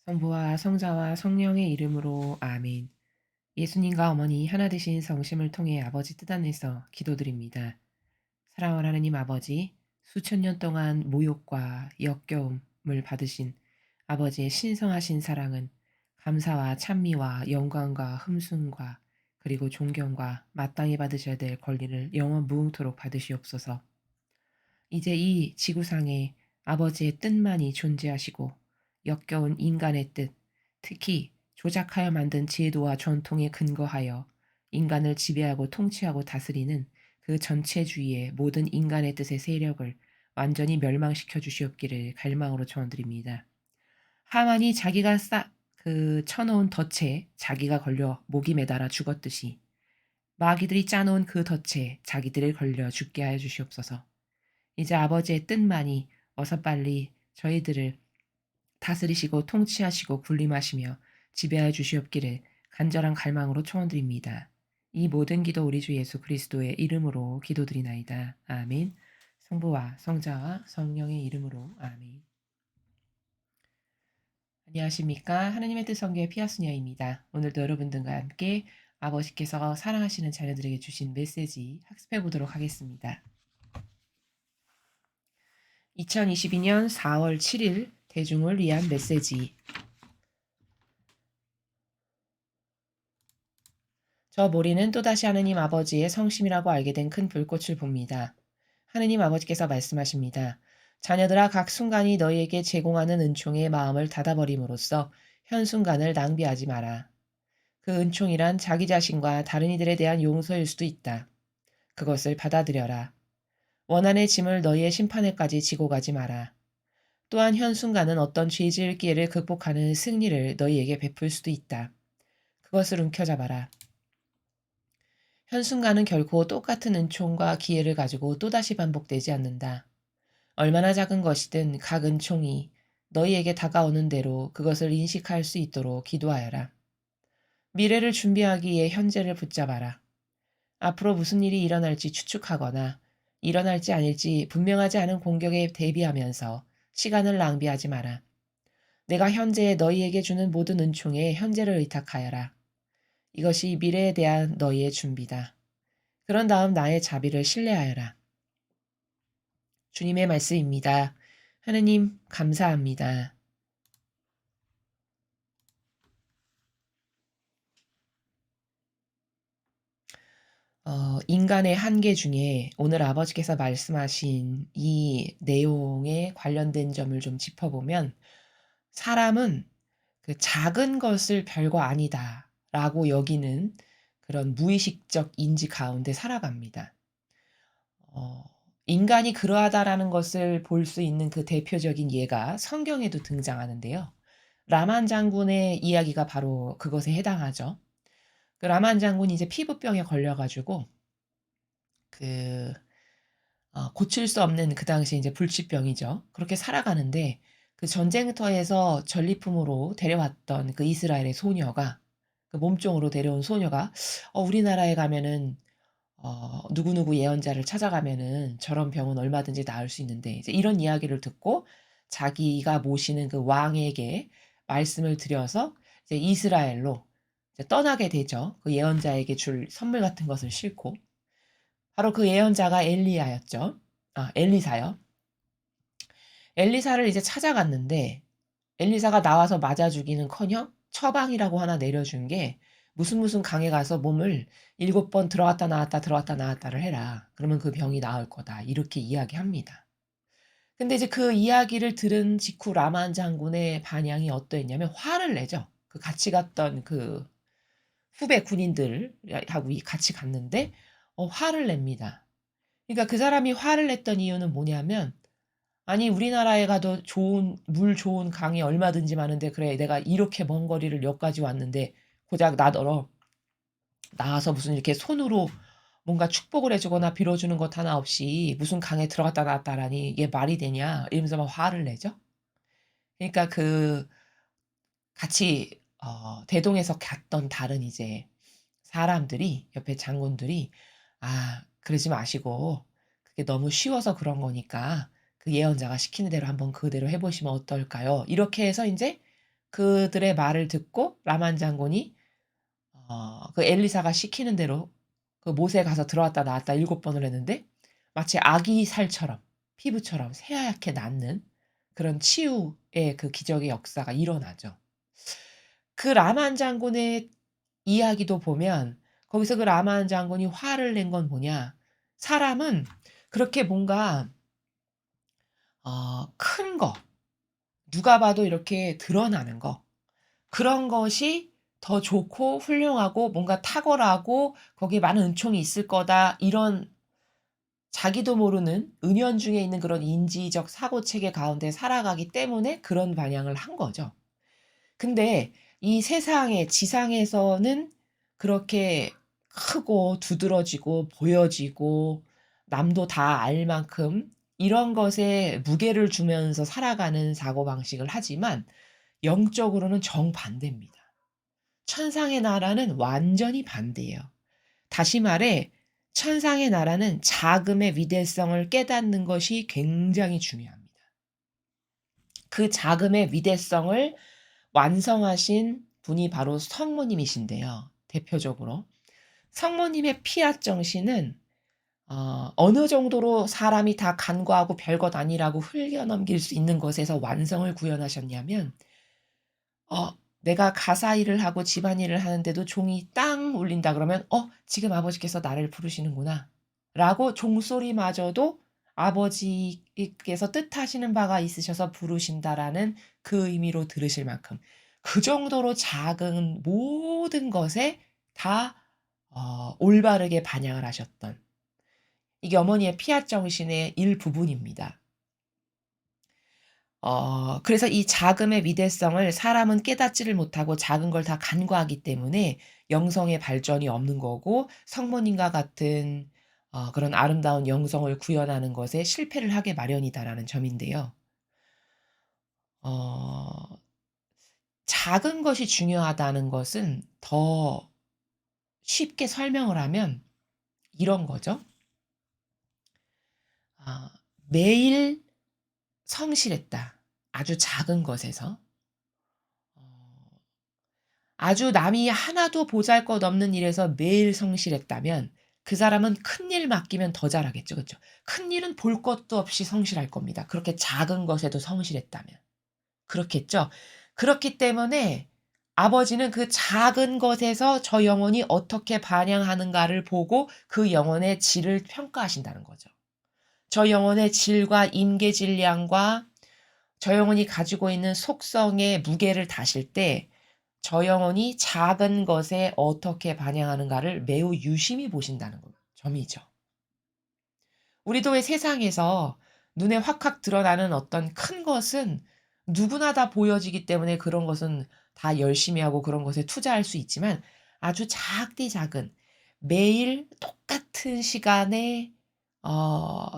성부와 성자와 성령의 이름으로 아멘. 예수님과 어머니 하나 되신 성심을 통해 아버지 뜻 안에서 기도드립니다. 사랑하는 하나님 아버지, 수천 년 동안 모욕과 역겨움을 받으신 아버지의 신성하신 사랑은 감사와 찬미와 영광과 흠숭과 그리고 존경과 마땅히 받으셔야 될 권리를 영원 무궁토록 받으시옵소서. 이제 이 지구상에 아버지의 뜻만이 존재하시고 역겨운 인간의 뜻, 특히 조작하여 만든 제도와 전통에 근거하여 인간을 지배하고 통치하고 다스리는 그 전체주의의 모든 인간의 뜻의 세력을 완전히 멸망시켜 주시옵기를 갈망으로 초원드립니다. 하만이 자기가 쳐놓은 덫에 자기가 걸려 목이 매달아 죽었듯이 마귀들이 짜놓은 그 덫에 자기들을 걸려 죽게 하여 주시옵소서. 이제 아버지의 뜻만이 어서 빨리 저희들을 다스리시고 통치하시고 군림하시며 지배하여 주시옵기를 간절한 갈망으로 초원드립니다. 이 모든 기도 우리 주 예수 그리스도의 이름으로 기도드리나이다. 아멘. 성부와 성자와 성령의 이름으로 아멘. 안녕하십니까. 하나님의 뜻 성교의 피아스녀입니다. 오늘도 여러분들과 함께 아버지께서 사랑하시는 자녀들에게 주신 메시지 학습해 보도록 하겠습니다. 2022년 4월 7일 대중을 위한 메시지. 저 모리는 또다시 하느님 아버지의 성심이라고 알게 된 큰 불꽃을 봅니다. 하느님 아버지께서 말씀하십니다. 자녀들아 각 순간이 너희에게 제공하는 은총의 마음을 닫아버림으로써 현 순간을 낭비하지 마라. 그 은총이란 자기 자신과 다른 이들에 대한 용서일 수도 있다. 그것을 받아들여라. 원한의 짐을 너희의 심판에까지 지고 가지 마라. 또한 현 순간은 어떤 죄지을 기회를 극복하는 승리를 너희에게 베풀 수도 있다. 그것을 움켜잡아라. 현 순간은 결코 똑같은 은총과 기회를 가지고 또다시 반복되지 않는다. 얼마나 작은 것이든 각 은총이 너희에게 다가오는 대로 그것을 인식할 수 있도록 기도하여라. 미래를 준비하기 위해 현재를 붙잡아라. 앞으로 무슨 일이 일어날지 추측하거나 일어날지 아닐지 분명하지 않은 공격에 대비하면서 시간을 낭비하지 마라. 내가 현재에 너희에게 주는 모든 은총에 현재를 의탁하여라. 이것이 미래에 대한 너희의 준비다. 그런 다음 나의 자비를 신뢰하여라. 주님의 말씀입니다. 하느님 감사합니다. 인간의 한계 중에 오늘 아버지께서 말씀하신 이 내용에 관련된 점을 좀 짚어보면 사람은 그 작은 것을 별거 아니다라고 여기는 그런 무의식적 인지 가운데 살아갑니다. 어, 인간이 그러하다라는 것을 볼 수 있는 그 대표적인 예가 성경에도 등장하는데요. 라만 장군의 이야기가 바로 그것에 해당하죠. 그 라만 장군이 이제 피부병에 걸려가지고 그 고칠 수 없는 그 당시에 이제 불치병이죠. 그렇게 살아가는데 그 전쟁터에서 전리품으로 데려왔던 그 이스라엘의 소녀가 그 몸종으로 데려온 소녀가 우리나라에 가면은 누구누구 예언자를 찾아가면은 저런 병은 얼마든지 나을 수 있는데 이제 이런 이야기를 듣고 자기가 모시는 그 왕에게 말씀을 드려서 이제 이스라엘로 이제 떠나게 되죠. 그 예언자에게 줄 선물 같은 것을 싣고. 바로 그 예언자가 엘리야였죠. 엘리사요. 엘리사를 이제 찾아갔는데 엘리사가 나와서 맞아 주기는커녕 처방이라고 하나 내려준 게 무슨 강에 가서 몸을 7번 들어갔다 나왔다 들어갔다 나왔다를 해라. 그러면 그 병이 나을 거다. 이렇게 이야기합니다. 근데 이제 그 이야기를 들은 직후 라만 장군의 반향이 어떠했냐면 화를 내죠. 그 같이 갔던 그 후배 군인들하고 같이 갔는데 화를 냅니다. 그러니까 그 사람이 화를 냈던 이유는 뭐냐면 아니 우리나라에 가도 물 좋은 강이 얼마든지 많은데 그래 내가 이렇게 먼 거리를 여기까지 왔는데 고작 나더러 나와서 무슨 이렇게 손으로 뭔가 축복을 해 주거나 빌어 주는 것 하나 없이 무슨 강에 들어갔다 나왔다라니 이게 말이 되냐 이러면서 막 화를 내죠. 그러니까 그 같이 대동해서 갔던 다른 이제 사람들이 옆에 장군들이 그러지 마시고 그게 너무 쉬워서 그런 거니까 그 예언자가 시키는 대로 한번 그대로 해 보시면 어떨까요? 이렇게 해서 인제 그들의 말을 듣고 라만 장군이 그 엘리사가 시키는 대로 그 못에 가서 들어왔다 나왔다 7번을 했는데 마치 아기 살처럼 피부처럼 새하얗게 낫는 그런 치유의 그 기적의 역사가 일어나죠. 그 라만 장군의 이야기도 보면 거기서 그 라만 장군이 화를 낸 건 뭐냐. 사람은 그렇게 뭔가 큰 거, 누가 봐도 이렇게 드러나는 거, 그런 것이 더 좋고 훌륭하고 뭔가 탁월하고 거기에 많은 은총이 있을 거다. 이런 자기도 모르는 은연중에 있는 그런 인지적 사고 체계 가운데 살아가기 때문에 그런 반향을 한 거죠. 근데 이 세상에 지상에서는 그렇게 크고 두드러지고 보여지고 남도 다 알 만큼 이런 것에 무게를 두면서 살아가는 사고방식을 하지만 영적으로는 정반대입니다. 천상의 나라는 완전히 반대예요. 다시 말해 천상의 나라는 자금의 위대성을 깨닫는 것이 굉장히 중요합니다. 그 자금의 위대성을 완성하신 분이 바로 성모님이신데요. 대표적으로 성모님의 피앗 정신은 어느 정도로 사람이 다 간과하고 별것 아니라고 흘려넘길 수 있는 것에서 완성을 구현하셨냐면 어 내가 가사 일을 하고 집안일을 하는데도 종이 땅 울린다 그러면 '지금 아버지께서 나를 부르시는구나.'라고 종소리마저도 아버지께서 뜻하시는 바가 있으셔서 부르신다라는 그 의미로 들으실 만큼 그 정도로 작은 모든 것에 다 올바르게 반영을 하셨던 이게 어머니의 피앗 정신의 일부분입니다. 그래서 이 자금의 위대성을 사람은 깨닫지를 못하고 작은 걸 다 간과하기 때문에 영성의 발전이 없는 거고 성모님과 같은 그런 아름다운 영성을 구현하는 것에 실패를 하게 마련이다라는 점인데요. 어 작은 것이 중요하다는 것은 더 쉽게 설명을 하면 이런 거죠. 아 매일 성실했다. 아주 작은 것에서. 어 아주 남이 하나도 보잘것없는 일에서 매일 성실했다면 그 사람은 큰일 맡기면 더 잘하겠죠. 그쵸? 큰일은 볼 것도 없이 성실할 겁니다. 그렇게 작은 것에도 성실했다면. 그렇겠죠? 그렇기 때문에 아버지는 그 작은 것에서 저 영혼이 어떻게 반영하는가를 보고 그 영혼의 질을 평가하신다는 거죠. 저 영혼의 질과 임계질량과 저 영혼이 가지고 있는 속성의 무게를 다실 때 저 영혼이 작은 것에 어떻게 반영하는가를 매우 유심히 보신다는 점이죠. 우리도 왜 세상에서 눈에 확확 드러나는 어떤 큰 것은 누구나 다 보여지기 때문에 그런 것은 다 열심히 하고 그런 것에 투자할 수 있지만 아주 작디 작은 매일 똑같은 시간에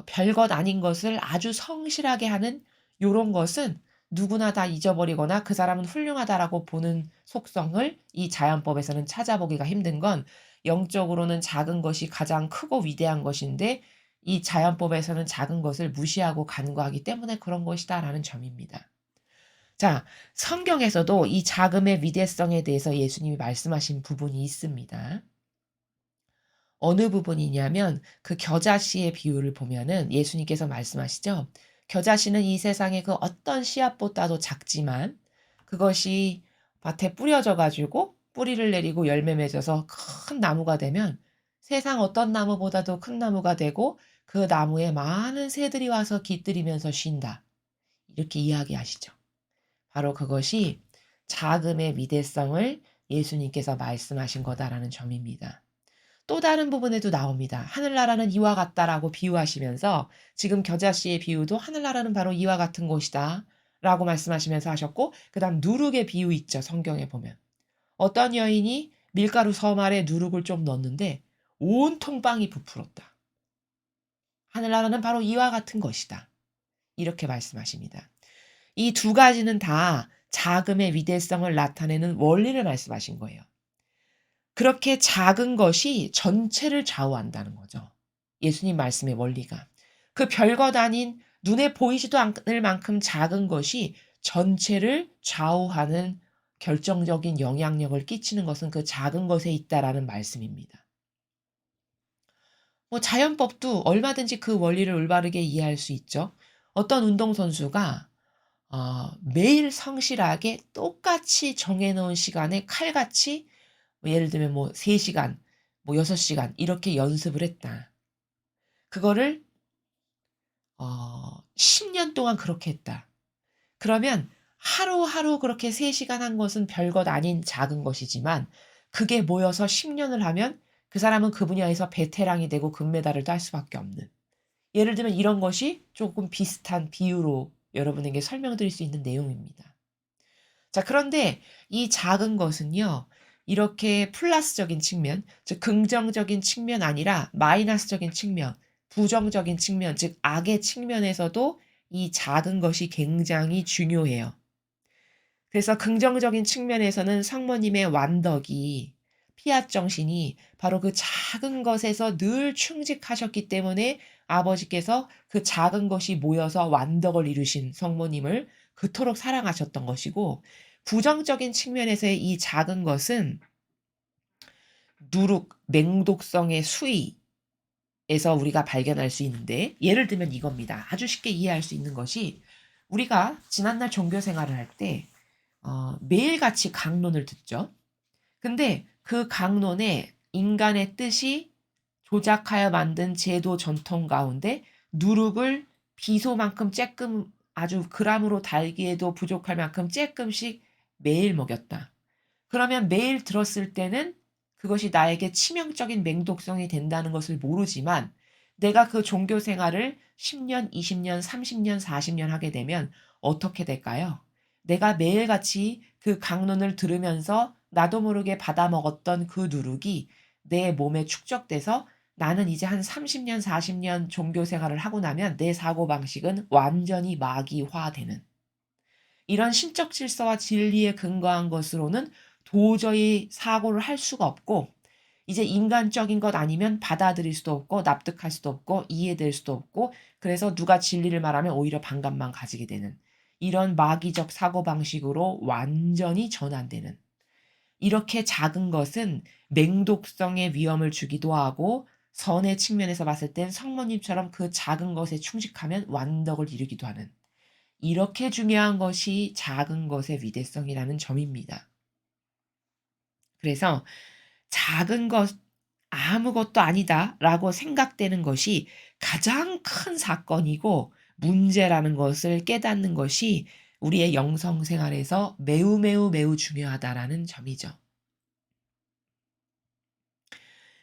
별것 아닌 것을 아주 성실하게 하는 요런 것은 누구나 다 잊어버리거나 '그 사람은 훌륭하다.'라고 보는 속성을 이 자연법에서는 찾아보기가 힘든 건 영적으로는 작은 것이 가장 크고 위대한 것인데 이 자연법에서는 작은 것을 무시하고 간과하기 때문에 그런 것이다라는 점입니다. 자, 성경에서도 이 자금의 위대성에 대해서 예수님이 말씀하신 부분이 있습니다. 어느 부분이냐면 그 겨자씨의 비유를 보면은 예수님께서 말씀하시죠. 겨자씨는 이 세상의 그 어떤 씨앗보다도 작지만 그것이 밭에 뿌려져 가지고 뿌리를 내리고 열매 맺어서 큰 나무가 되면 세상 어떤 나무보다도 큰 나무가 되고 그 나무에 많은 새들이 와서 깃들이면서 쉰다. 이렇게 이야기하시죠. 바로 그것이 자금의 위대성을 예수님께서 말씀하신 거다라는 점입니다. 또 다른 부분에도 나옵니다. "하늘나라는 이와 같다."라고 비유하시면서 지금 겨자씨의 비유도 "하늘나라는 바로 이와 같은 것이다."라고 말씀하시면서 하셨고 그다음 누룩의 비유 있죠, 성경에 보면. 어떤 여인이 밀가루 섬 안에 누룩을 좀 넣었는데 온통 빵이 부풀었다. "하늘나라는 바로 이와 같은 것이다." 이렇게 말씀하십니다. 이 두 가지는 다 자금의 위대성을 나타내는 원리를 말씀하신 거예요. 그렇게 작은 것이 전체를 좌우한다는 거죠. 예수님 말씀의 원리가. 그 별것 아닌 눈에 보이지도 않을 만큼 작은 것이 전체를 좌우하는 결정적인 영향력을 끼치는 것은 그 작은 것에 있다라는 말씀입니다. 뭐 자연법도 얼마든지 그 원리를 올바르게 이해할 수 있죠. 어떤 운동선수가 매일 성실하게 똑같이 정해 놓은 시간에 칼같이 뭐 예를 들면 뭐 3 시간 뭐 6 시간 이렇게 연습을 했다. 그거를 10년 동안 그렇게 했다. 그러면 하루하루 그렇게 3 시간 한 것은 별것 아닌 작은 것이지만 그게 모여서 10 년을 하면 그 사람은 그 분야에서 베테랑이 되고 금메달을 딸 수밖에 없는. 예를 들면 이런 것이 조금 비슷한 비유로 여러분에게 설명드릴 수 있는 내용입니다. 자, 그런데 이 작은 것은요. 이렇게 플러스적인 측면, 즉 긍정적인 측면 아니라 마이너스적인 측면, 부정적인 측면, 즉 악의 측면에서도 이 작은 것이 굉장히 중요해요. 그래서 긍정적인 측면에서는 성모님의 완덕이 피앗 정신이 바로 그 작은 것에서 늘 충직하셨기 때문에 아버지께서 그 작은 것이 모여서 완덕을 이루신 성모님을 그토록 사랑하셨던 것이고, 부정적인 측면에서의 이 작은 것은 누룩, 맹독성의 수위에서 우리가 발견할 수 있는데, 예를 들면 이겁니다. 아주 쉽게 이해할 수 있는 것이, 우리가 지난날 종교 생활을 할 때 매일같이 강론을 듣죠. 근데 그 강론에 인간의 뜻이 조작하여 만든 제도 전통 가운데 누룩을 비소만큼 쬐끔, 아주 그람으로 달기에도 부족할 만큼 쬐끔씩 매일 먹였다. 그러면 매일 들었을 때는 그것이 나에게 치명적인 맹독성이 된다는 것을 모르지만, 내가 그 종교 생활을 10 년, 20 년, 30 년, 40년 하게 되면 어떻게 될까요? 내가 매일같이 그 강론을 들으면서 나도 모르게 받아 먹었던 그 누룩이 내 몸에 축적돼서, 나는 이제 한 30 년, 40년 종교 생활을 하고 나면 내 사고방식은 완전히 마귀화되는, 이런 신적 질서와 진리에 근거한 것으로는 도저히 사고를 할 수가 없고, 이제 인간적인 것 아니면 받아들일 수도 없고 납득할 수도 없고 이해될 수도 없고, 그래서 누가 진리를 말하면 오히려 반감만 가지게 되는, 이런 마귀적 사고방식으로 완전히 전환되는, 이렇게 작은 것은 맹독성의 위험을 주기도 하고, 선의 측면에서 봤을 땐 성모님처럼 그 작은 것에 충직하면 완덕을 이루기도 하는, 이렇게 중요한 것이 작은 것의 위대성이라는 점입니다. 그래서 작은 것, 아무것도 아니다라고 생각되는 것이 가장 큰 사건이고 문제라는 것을 깨닫는 것이 우리의 영성 생활에서 매우 매우 매우 중요하다라는 점이죠.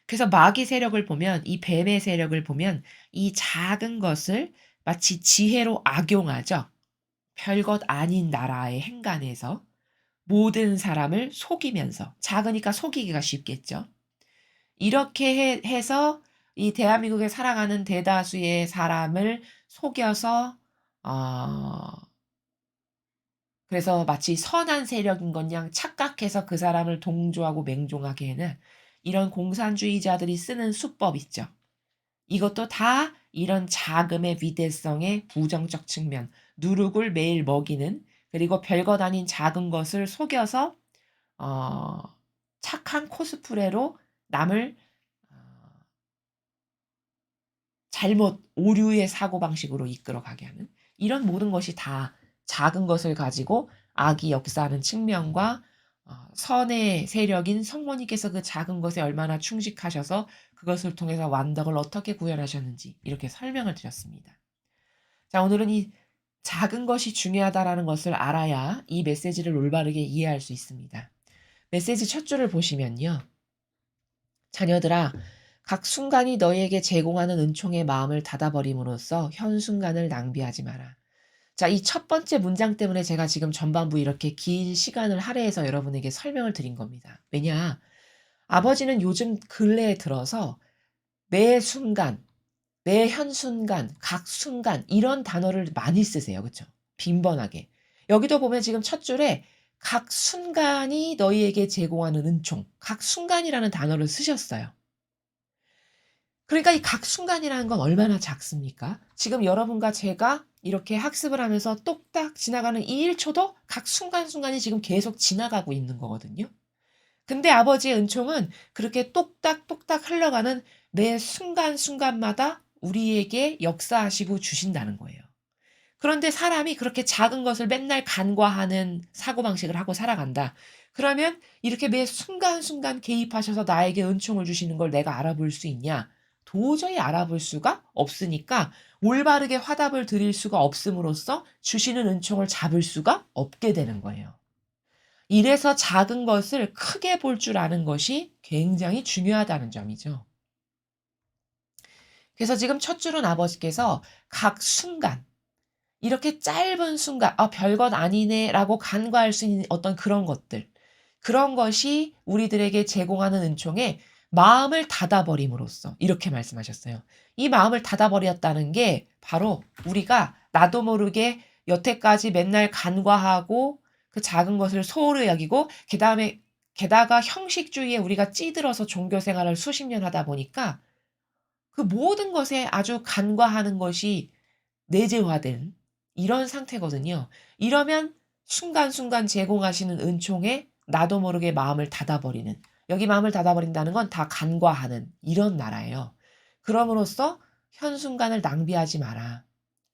그래서 마귀 세력을 보면, 이 뱀의 세력을 보면 이 작은 것을 마치 지혜로 악용하죠. 별것 아닌 나라의 행간에서 모든 사람을 속이면서, 작으니까 속이기가 쉽겠죠. 이렇게 해서 이 대한민국에 살아가는 대다수의 사람을 속여서, 어 그래서 마치 선한 세력인 것 양 착각해서 그 사람을 동조하고 맹종하게 하는, 이런 공산주의자들이 쓰는 수법 있죠. 이것도 다 이런 자금의 위대성의 부정적 측면, 누룩을 매일 먹이는, 그리고 별것 아닌 작은 것을 속여서 어 착한 코스프레로 남을 어 잘못 오류의 사고방식으로 이끌어가게 하는, 이런 모든 것이 다 작은 것을 가지고 악이 역사하는 측면과, 선의 세력인 성모님께서 그 작은 것에 얼마나 충직하셔서 그것을 통해서 완덕을 어떻게 구현하셨는지 이렇게 설명을 드렸습니다. 자, 오늘은 이 작은 것이 중요하다라는 것을 알아야 이 메시지를 올바르게 이해할 수 있습니다. 메시지 첫 줄을 보시면요. 자녀들아, 각 순간이 너희에게 제공하는 은총의 마음을 닫아버림으로써 현 순간을 낭비하지 마라. 자, 이 첫 번째 문장 때문에 제가 지금 전반부 이렇게 긴 시간을 할애해서 여러분에게 설명을 드린 겁니다. 왜냐? 아버지는 요즘 근래에 들어서 매 순간, 매 현순간, 각 순간 이런 단어를 많이 쓰세요. 그쵸? 빈번하게. 여기도 보면 지금 첫 줄에 각 순간이 너희에게 제공하는 은총, 각 순간이라는 단어를 쓰셨어요. 그러니까 이 각 순간이라는 건 얼마나 작습니까? 지금 여러분과 제가 이렇게 학습을 하면서 똑딱 지나가는 이 1 초도 각 순간순간이 지금 계속 지나가고 있는 거거든요. 근데 아버지의 은총은 그렇게 똑딱똑딱 흘러가는 매 순간순간마다 우리에게 역사하시고 주신다는 거예요. 그런데 사람이 그렇게 작은 것을 맨날 간과하는 사고방식을 하고 살아간다. 그러면 이렇게 매 순간순간 개입하셔서 나에게 은총을 주시는 걸 내가 알아볼 수 있냐? 도저히 알아볼 수가 없으니까 올바르게 화답을 드릴 수가 없음으로써 주시는 은총을 잡을 수가 없게 되는 거예요. 이래서 작은 것을 크게 볼 줄 아는 것이 굉장히 중요하다는 점이죠. 그래서 지금 첫 줄은 아버지께서 각 순간 이렇게 짧은 순간 '아 별것 아니네.'라고 간과할 수 있는 어떤 그런 것들. 그런 것이 우리들에게 제공하는 은총에 마음을 닫아 버림으로써 이렇게 말씀하셨어요. 이 마음을 닫아 버렸다는 게 바로 우리가 나도 모르게 여태까지 맨날 간과하고 그 작은 것을 소홀히 여기고 그다음에 게다가 형식주의에 우리가 찌들어서 종교 생활을 수십 년 하다 보니까 그 모든 것에 아주 간과하는 것이 내재화된 이런 상태거든요. 이러면 순간순간 제공하시는 은총에 나도 모르게 마음을 닫아버리는, 여기 마음을 닫아버린다는 건 다 간과하는 이런 나라예요. 그럼으로써 현순간을 낭비하지 마라.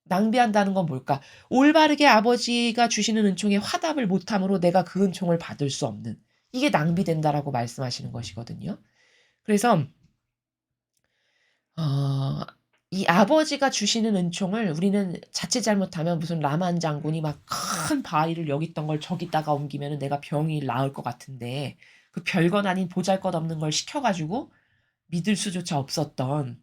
낭비한다는 건 뭘까? 올바르게 아버지가 주시는 은총에 화답을 못함으로 내가 그 은총을 받을 수 없는, 이게 낭비된다라고 말씀하시는 것이거든요. 그래서 어 이 아버지가 주시는 은총을 우리는 자칫 잘못하면 무슨 라만 장군이 막 큰 바위를 여기 있던 걸 저기다가 옮기면은 내가 병이 나을 것 같은데 그 별것 아닌 보잘것없는 걸 시켜 가지고 믿을 수조차 없었던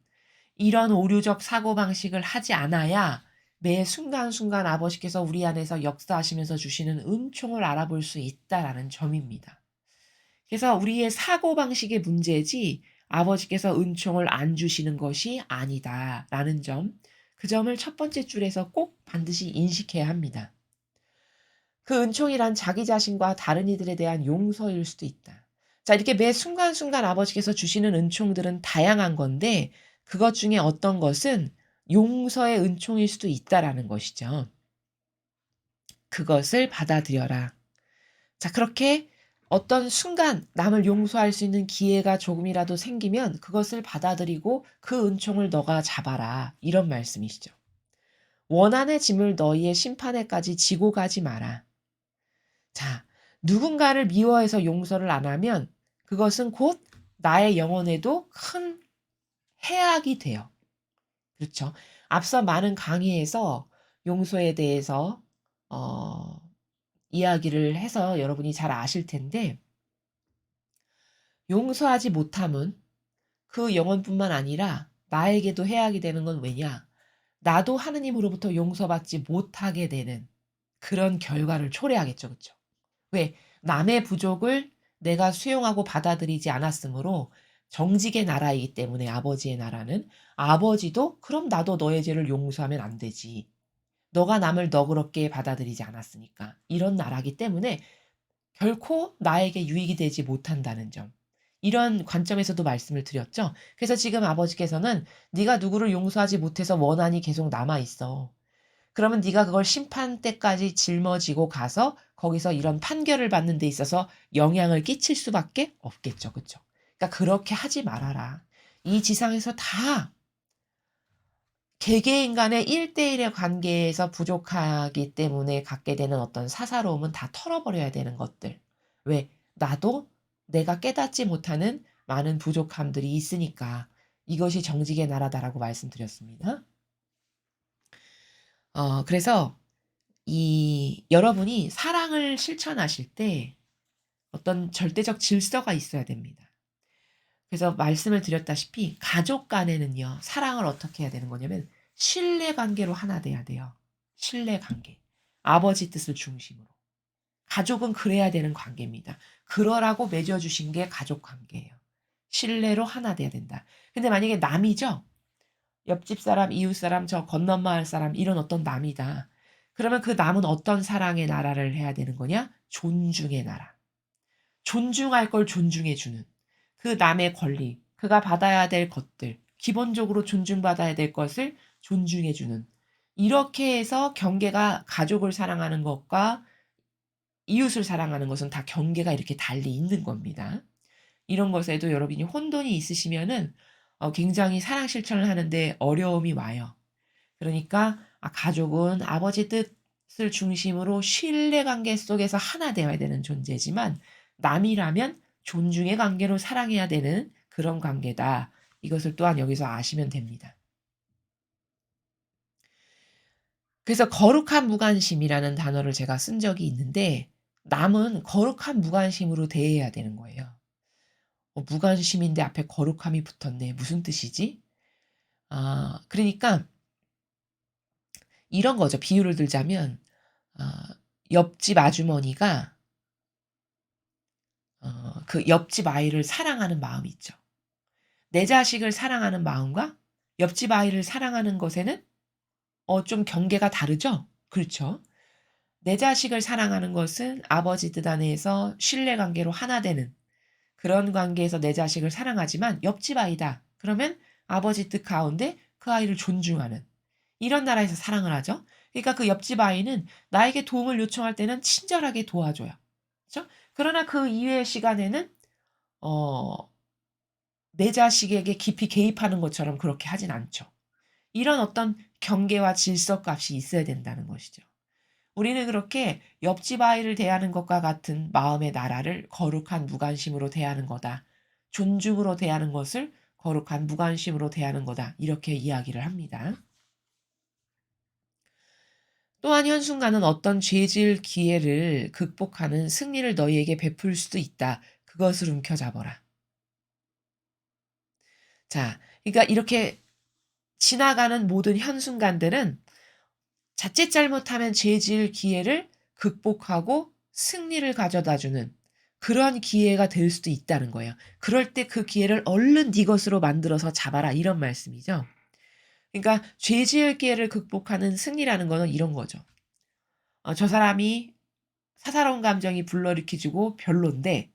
이런 오류적 사고방식을 하지 않아야 매 순간순간 아버지께서 우리 안에서 역사하시면서 주시는 은총을 알아볼 수 있다라는 점입니다. 그래서 우리의 사고방식의 문제지 아버지께서 은총을 안 주시는 것이 아니다라는 점, 그 점을 첫 번째 줄에서 꼭 반드시 인식해야 합니다. 그 은총이란 자기 자신과 다른 이들에 대한 용서일 수도 있다. 자, 이렇게 매 순간순간 아버지께서 주시는 은총들은 다양한 건데 그것 중에 어떤 것은 용서의 은총일 수도 있다라는 것이죠. 그것을 받아들여라. 자, 그렇게 어떤 순간 남을 용서할 수 있는 기회가 조금이라도 생기면 그것을 받아들이고 그 은총을 너가 잡아라. 이런 말씀이시죠. 원한의 짐을 너희의 심판에까지 지고 가지 마라. 자, 누군가를 미워해서 용서를 안 하면 그것은 곧 나의 영혼에도 큰 해악이 돼요. 그렇죠. 앞서 많은 강의에서 용서에 대해서 어, 이야기를 해서 여러분이 잘 아실 텐데 용서하지 못함은 그 영혼뿐만 아니라 나에게도 해악이 되는 건 왜냐? 나도 하느님으로부터 용서받지 못하게 되는 그런 결과를 초래하겠죠. 그쵸? 왜? 남의 부족을 내가 수용하고 받아들이지 않았으므로 정직의 나라이기 때문에 아버지의 나라는 아버지도 그럼 나도 너의 죄를 용서하면 안 되지. 너가 남을 너그럽게 받아들이지 않았으니까. 이런 나라기 때문에 결코 나에게 유익이 되지 못한다는 점. 이런 관점에서도 말씀을 드렸죠. 그래서 지금 아버지께서는 네가 누구를 용서하지 못해서 원한이 계속 남아 있어. 그러면 네가 그걸 심판 때까지 짊어지고 가서 거기서 이런 판결을 받는 데 있어서 영향을 끼칠 수밖에 없겠죠. 그쵸? 그러니까 그렇게 하지 말아라. 이 지상에서 다 개개인 간의 1대1의 관계에서 부족하기 때문에 갖게 되는 어떤 사사로움은 다 털어버려야 되는 것들. 왜? 나도 내가 깨닫지 못하는 많은 부족함들이 있으니까 이것이 정직의 나라다라고 말씀드렸습니다. 그래서 이 여러분이 사랑을 실천하실 때 어떤 절대적 질서가 있어야 됩니다. 그래서 말씀을 드렸다시피 가족 간에는요. 사랑을 어떻게 해야 되는 거냐면 신뢰 관계로 하나 돼야 돼요. 신뢰 관계. 아버지 뜻을 중심으로. 가족은 그래야 되는 관계입니다. 그러라고 맺어 주신 게 가족 관계예요. 신뢰로 하나 돼야 된다. 근데 만약에 남이죠. 옆집 사람, 이웃 사람, 저 건넌 마을 사람 이런 어떤 남이다. 그러면 그 남은 어떤 사랑의 나라를 해야 되는 거냐? 존중의 나라. 존중할 걸 존중해 주는 그 남의 권리, 그가 받아야 될 것들, 기본적으로 존중받아야 될 것을 존중해 주는, 이렇게 해서 경계가, 가족을 사랑하는 것과 이웃을 사랑하는 것은 다 경계가 이렇게 달리 있는 겁니다. 이런 것에도 여러분이 혼돈이 있으시면은 굉장히 사랑 실천을 하는데 어려움이 와요. 그러니까 가족은 아버지 뜻을 중심으로 신뢰 관계 속에서 하나 되어야 되는 존재지만, 남이라면 존중의 관계로 사랑해야 되는 그런 관계다. 이것을 또한 여기서 아시면 됩니다. 그래서 거룩한 무관심이라는 단어를 제가 쓴 적이 있는데, 남은 거룩한 무관심으로 대해야 되는 거예요. 무관심인데 앞에 거룩함이 붙었네. 무슨 뜻이지? 그러니까 이런 거죠. 비유를 들자면 옆집 아주머니가 그 옆집 아이를 사랑하는 마음이 있죠. 내 자식을 사랑하는 마음과 옆집 아이를 사랑하는 것에는 좀 경계가 다르죠? 그렇죠? 내 자식을 사랑하는 것은 아버지 뜻 안에서 신뢰 관계로 하나 되는 그런 관계에서 내 자식을 사랑하지만, 옆집 아이다 그러면 아버지 뜻 가운데 그 아이를 존중하는, 이런 나라에서 사랑을 하죠. 그러니까 그 옆집 아이는 나에게 도움을 요청할 때는 친절하게 도와줘요. 그렇죠? 그러나 그 이외의 시간에는 어 내 자식에게 깊이 개입하는 것처럼 그렇게 하진 않죠. 이런 어떤 경계와 질서값이 있어야 된다는 것이죠. 우리는 그렇게 옆집 아이를 대하는 것과 같은 마음의 나라를 거룩한 무관심으로 대하는 거다. 존중으로 대하는 것을 거룩한 무관심으로 대하는 거다. 이렇게 이야기를 합니다. 또한 현순간은 어떤 죄질 기회를 극복하는 승리를 너희에게 베풀 수도 있다. 그것을 움켜잡아라. 자, 그러니까 이렇게 지나가는 모든 현순간들은 자칫 잘못하면 죄질 기회를 극복하고 승리를 가져다주는 그런 기회가 될 수도 있다는 거예요. 그럴 때 그 기회를 얼른 네 것으로 만들어서 잡아라, 이런 말씀이죠. 그러니까 죄지을 기회를 극복하는 승리라는 거는 이런 거죠. 저 사람이 사사로운 감정이 불러일으켜지고 별론데,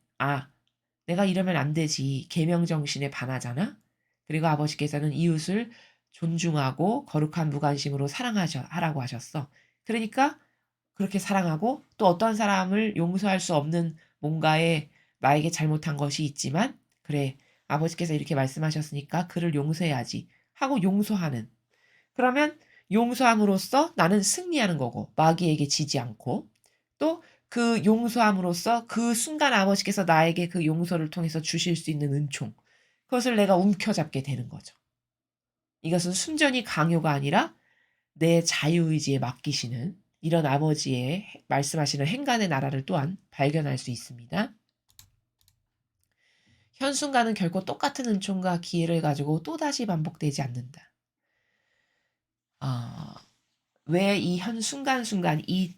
내가 이러면 안 되지. 계명 정신에 반하잖아. 그리고 아버지께서는 이웃을 존중하고 거룩한 무관심으로 하라고 하셨어. 그러니까 그렇게 사랑하고, 또 어떤 사람을 용서할 수 없는 뭔가에 나에게 잘못한 것이 있지만, 그래, 아버지께서 이렇게 말씀하셨으니까 그를 용서해야지 하고 용서하는. 그러면 용서함으로써 나는 승리하는 거고, 마귀에게 지지 않고, 또 그 용서함으로써 그 순간 아버지께서 나에게 그 용서를 통해서 주실 수 있는 은총, 그것을 내가 움켜잡게 되는 거죠. 이것은 순전히 강요가 아니라 내 자유의지에 맡기시는, 이런 아버지의 말씀하시는 행간의 나라를 또한 발견할 수 있습니다. 현순간은 결코 똑같은 은총과 기회를 가지고 또다시 반복되지 않는다. 왜 이 순간순간, 이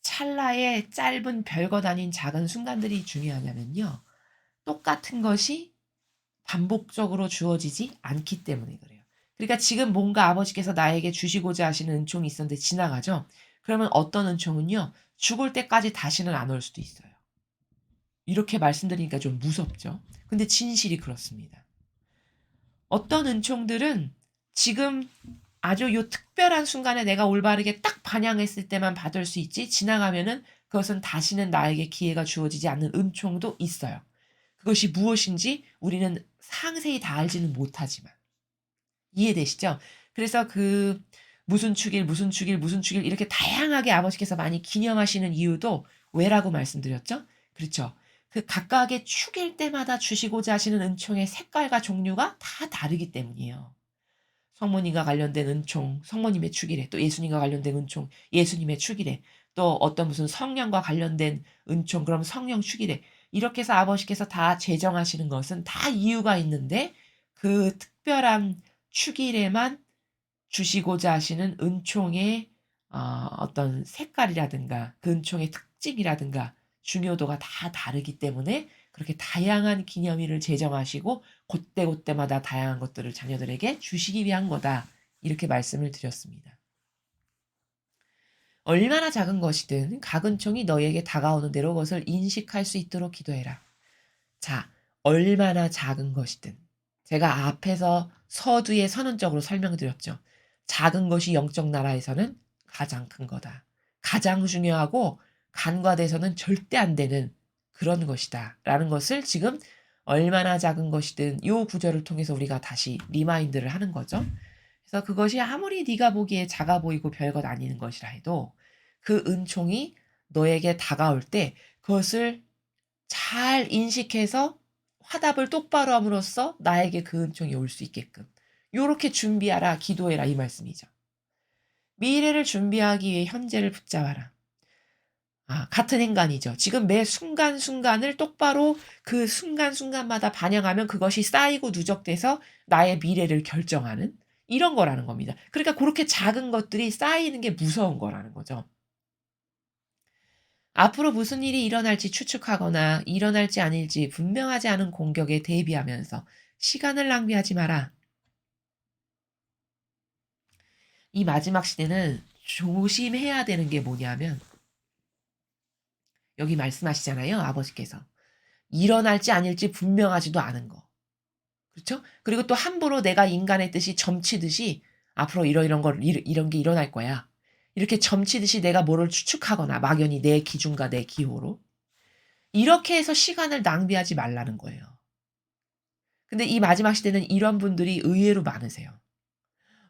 찰나의 짧은 별것 아닌 작은 순간들이 중요하냐면요. 똑같은 것이 반복적으로 주어지지 않기 때문에 그래요. 그러니까 지금 뭔가 아버지께서 나에게 주시고자 하시는 은총이 있었는데 지나가죠. 그러면 어떤 은총은요, 죽을 때까지 다시는 안 올 수도 있어요. 이렇게 말씀드리니까 좀 무섭죠. 근데 진실이 그렇습니다. 어떤 은총들은 지금 아주 요 특별한 순간에 내가 올바르게 딱 반영했을 때만 받을 수 있지, 지나가면은 그것은 다시는 나에게 기회가 주어지지 않는 은총도 있어요. 그것이 무엇인지 우리는 상세히 다 알지는 못하지만. 이해되시죠? 그래서 그 무슨 축일, 무슨 축일, 무슨 축일 이렇게 다양하게 아버지께서 많이 기념하시는 이유도 왜라고 말씀드렸죠? 그렇죠. 그 각각의 축일 때마다 주시고자 하시는 은총의 색깔과 종류가 다 다르기 때문이에요. 성모님과 관련된 은총, 성모님의 축일에, 또 예수님과 관련된 은총, 예수님의 축일에, 또 어떤 무슨 성령과 관련된 은총, 그럼 성령 축일에, 이렇게 해서 아버지께서 다 제정하시는 것은 다 이유가 있는데, 그 특별한 축일에만 주시고자 하시는 은총의 어떤 색깔이라든가 그 은총의 특징이라든가 중요도가 다 다르기 때문에 그렇게 다양한 기념일을 제정하시고 그때그때마다 다양한 것들을 자녀들에게 주시기 위한 거다. 이렇게 말씀을 드렸습니다. 얼마나 작은 것이든 각 은총이 너희에게 다가오는 대로 그것을 인식할 수 있도록 기도해라. 자, 얼마나 작은 것이든 제가 앞에서 서두에 선언적으로 설명드렸죠. 작은 것이 영적 나라에서는 가장 큰 거다. 가장 중요하고 간과돼서는 절대 안 되는 그런 것이다. 라는 것을 지금 얼마나 작은 것이든 요 구절을 통해서 우리가 다시 리마인드를 하는 거죠. 그래서 그것이 아무리 네가 보기에 작아 보이고 별것 아닌 것이라 해도 그 은총이 너에게 다가올 때 그것을 잘 인식해서 화답을 똑바로 함으로써 나에게 그 은총이 올 수 있게끔 요렇게 준비하라, 기도해라 이 말씀이죠. 미래를 준비하기 위해 현재를 붙잡아라. 같은 행간이죠. 지금 매 순간순간을 똑바로 그 순간순간마다 반영하면 그것이 쌓이고 누적돼서 나의 미래를 결정하는 이런 거라는 겁니다. 그러니까 고렇게 작은 것들이 쌓이는 게 무서운 거라는 거죠. 앞으로 무슨 일이 일어날지 추측하거나 일어날지 아닐지 분명하지 않은 공격에 대비하면서 시간을 낭비하지 마라. 이 마지막 시대는 조심해야 되는 게 뭐냐면 여기 말씀하시잖아요, 아버지께서. 일어날지 아닐지 분명하지도 않은 거. 그렇죠? 그리고 또 함부로 내가 인간의 뜻이 점치듯이 앞으로 이런 게 일어날 거야. 이렇게 점치듯이 내가 뭐를 추측하거나 막연히 내 기준과 내 기호로 이렇게 해서 시간을 낭비하지 말라는 거예요. 근데 이 마지막 시대는 이런 분들이 의외로 많으세요.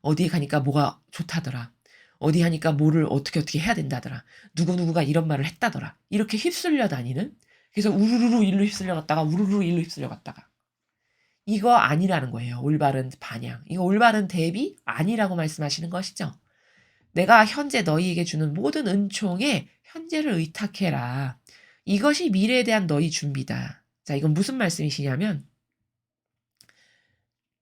어디에 가니까 뭐가 좋다더라. 어디 하니까 뭐를 어떻게 해야 된다더라. 누구누구가 이런 말을 했다더라. 이렇게 휩쓸려 다니는 그래서 우르르르 일로 휩쓸려 갔다가 우르르 일로 휩쓸려 갔다가 이거 아니라는 거예요. 올바른 반향. 이거 올바른 대비 아니라고 말씀하시는 것이죠. 내가 현재 너희에게 주는 모든 은총에 현재를 의탁해라. 이것이 미래에 대한 너희 준비다. 자, 이건 무슨 말씀이시냐면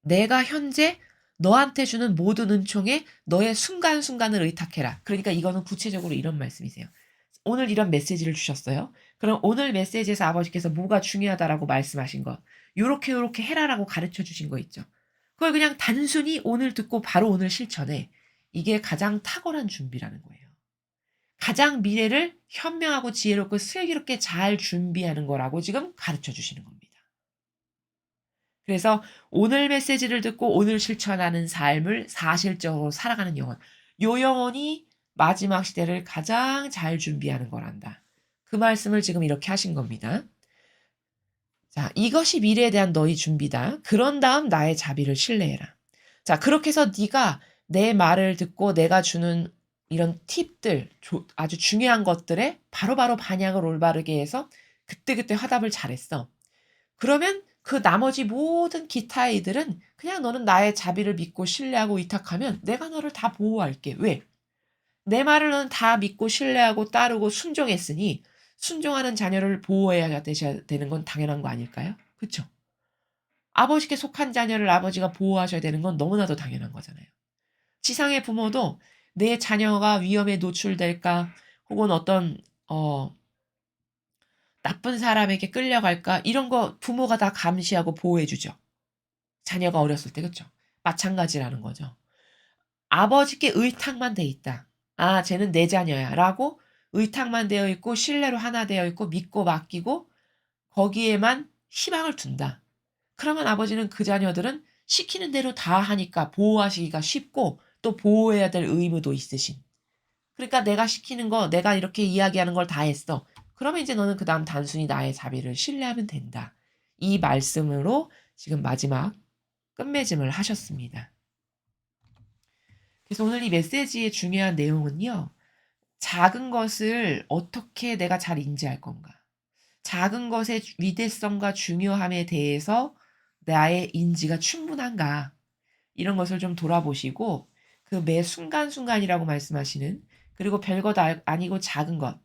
내가 현재 너한테 주는 모든 은총에 너의 순간순간을 의탁해라. 그러니까 이거는 구체적으로 이런 말씀이세요. 오늘 이런 메시지를 주셨어요. 그럼 오늘 메시지에서 아버지께서 뭐가 중요하다라고 말씀하신 것. 요렇게 해라라고 가르쳐 주신 거 있죠. 그걸 그냥 단순히 오늘 듣고 바로 오늘 실천해. 이게 가장 탁월한 준비라는 거예요. 가장 미래를 현명하고 지혜롭고 슬기롭게 잘 준비하는 거라고 지금 가르쳐 주시는 겁니다. 그래서 오늘 메시지를 듣고 오늘 실천하는 삶을 사실적으로 살아가는 영혼. 요 영혼이 마지막 시대를 가장 잘 준비하는 거란다. 그 말씀을 지금 이렇게 하신 겁니다. 자, 이것이 미래에 대한 너희 준비다. 그런 다음 나의 자비를 신뢰해라. 자, 그렇게 해서 네가 내 말을 듣고 내가 주는 이런 팁들, 아주 중요한 것들에 바로바로 반향을 올바르게 해서 그때그때 화답을 잘했어. 그러면 그 나머지 모든 기타의 이들은 그냥 너는 나의 자비를 믿고 신뢰하고 위탁하면 내가 너를 다 보호할게. 왜? 내 말을 너는 다 믿고 신뢰하고 따르고 순종했으니 순종하는 자녀를 보호해야 되는 건 당연한 거 아닐까요? 그쵸? 아버지께 속한 자녀를 아버지가 보호하셔야 되는 건 너무나도 당연한 거잖아요. 지상의 부모도 내 자녀가 위험에 노출될까 혹은 어떤 나쁜 사람에게 끌려갈까 이런 거 부모가 다 감시하고 보호해 주죠. 자녀가 어렸을 때 그쵸? 마찬가지라는 거죠. 아버지께 의탁만 돼 있다. '쟤는 내 자녀야.'라고 의탁만 되어 있고 신뢰로 하나 되어 있고 믿고 맡기고 거기에만 희망을 둔다. 그러면 아버지는 그 자녀들은 시키는 대로 다 하니까 보호하시기가 쉽고 또 보호해야 될 의무도 있으신. 그러니까 내가 시키는 거 내가 이렇게 이야기하는 걸 다 했어. 그러면 이제 너는 그다음 단순히 나의 자비를 신뢰하면 된다. 이 말씀으로 지금 마지막 끝맺음을 하셨습니다. 그래서 오늘 이 메시지의 중요한 내용은요. 작은 것을 어떻게 내가 잘 인지할 건가? 작은 것의 위대성과 중요함에 대해서 나의 인지가 충분한가? 이런 것을 좀 돌아보시고 그 매 순간순간이라고 말씀하시는 그리고 별것 아니고 작은 것.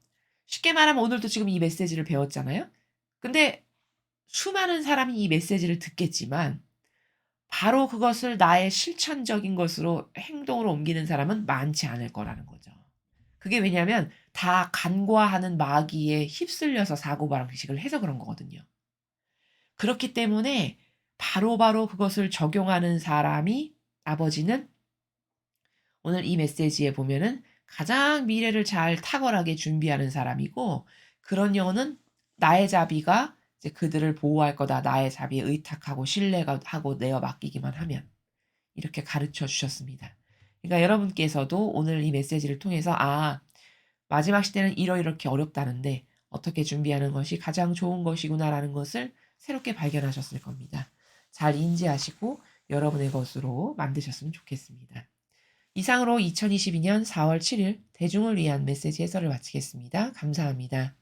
쉽게 말하면 오늘도 지금 이 메시지를 배웠잖아요. 근데 수많은 사람이 이 메시지를 듣겠지만 바로 그것을 나의 실천적인 것으로 행동으로 옮기는 사람은 많지 않을 거라는 거죠. 그게 왜냐하면 다 간과하는 마귀에 휩쓸려서 사고방식을 해서 그런 거거든요. 그렇기 때문에 바로바로 그것을 적용하는 사람이 아버지는 오늘 이 메시지에 보면은 가장 미래를 잘 탁월하게 준비하는 사람이고 그런 영혼은 나의 자비가 이제 그들을 보호할 거다. 나의 자비에 의탁하고 신뢰하고 내어 맡기기만 하면. 이렇게 가르쳐 주셨습니다. 그러니까 여러분께서도 오늘 이 메시지를 통해서 마지막 시대는 이러이렇게 어렵다는데 어떻게 준비하는 것이 가장 좋은 것이구나라는 것을 새롭게 발견하셨을 겁니다. 잘 인지하시고 여러분의 것으로 만드셨으면 좋겠습니다. 이상으로 2022년 4월 7일 대중을 위한 메시지 해설을 마치겠습니다. 감사합니다.